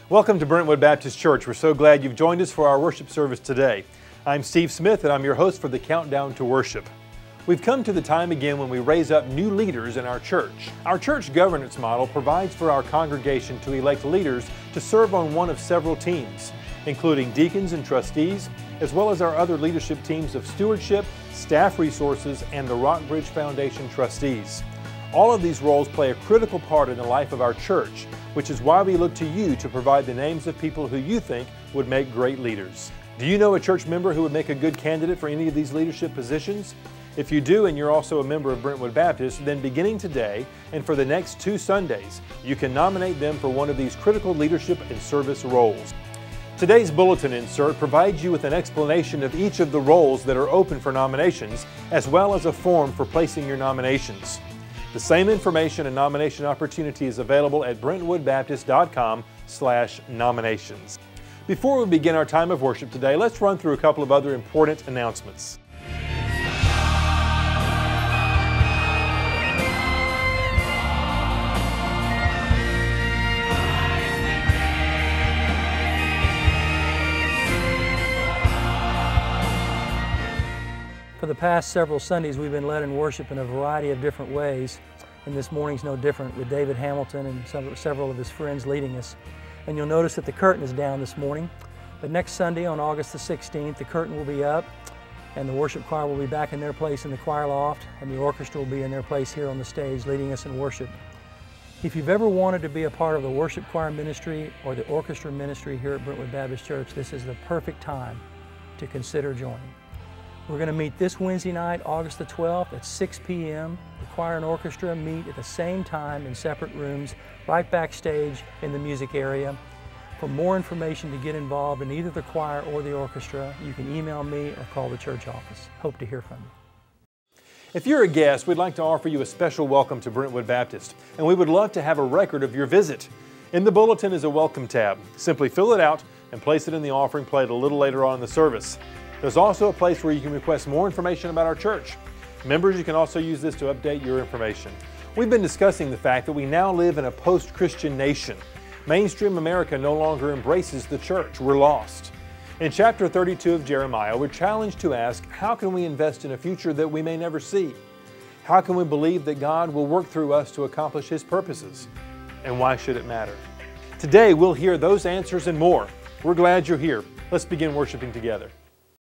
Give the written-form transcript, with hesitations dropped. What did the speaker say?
Welcome to Brentwood Baptist Church. We're so glad you've joined us for our worship service today. I'm Steve Smith and I'm your host for the Countdown to Worship. We've come to the time again when we raise up new leaders in our church. Our church governance model provides for our congregation to elect leaders to serve on one of several teams, including deacons and trustees, as well as our other leadership teams of stewardship, staff resources, and the Rockbridge Foundation trustees. All of these roles play a critical part in the life of our church, which is why we look to you to provide the names of people who you think would make great leaders. Do you know a church member who would make a good candidate for any of these leadership positions? If you do and you're also a member of Brentwood Baptist, then beginning today and for the next 2 Sundays, you can nominate them for one of these critical leadership and service roles. Today's bulletin insert provides you with an explanation of each of the roles that are open for nominations, as well as a form for placing your nominations. The same information and nomination opportunity is available at brentwoodbaptist.com/nominations. Before we begin our time of worship today, let's run through a couple of other important announcements. For the past several Sundays, we've been led in worship in a variety of different ways, and this morning's no different, with David Hamilton and several of his friends leading us. And you'll notice that the curtain is down this morning, but next Sunday on August the 16th, the curtain will be up, and the worship choir will be back in their place in the choir loft, and the orchestra will be in their place here on the stage leading us in worship. If you've ever wanted to be a part of the worship choir ministry or the orchestra ministry here at Brentwood Baptist Church, this is the perfect time to consider joining. We're going to meet this Wednesday night, August the 12th at 6 p.m. The choir and orchestra meet at the same time in separate rooms right backstage in the music area. For more information to get involved in either the choir or the orchestra, you can email me or call the church office. Hope to hear from you. If you're a guest, we'd like to offer you a special welcome to Brentwood Baptist, and we would love to have a record of your visit. In the bulletin is a welcome tab. Simply fill it out and place it in the offering plate a little later on in the service. There's also a place where you can request more information about our church. Members, you can also use this to update your information. We've been discussing the fact that we now live in a post-Christian nation. Mainstream America no longer embraces the church. We're lost. In chapter 32 of Jeremiah, we're challenged to ask, how can we invest in a future that we may never see? How can we believe that God will work through us to accomplish His purposes? And why should it matter? Today, we'll hear those answers and more. We're glad you're here. Let's begin worshiping together.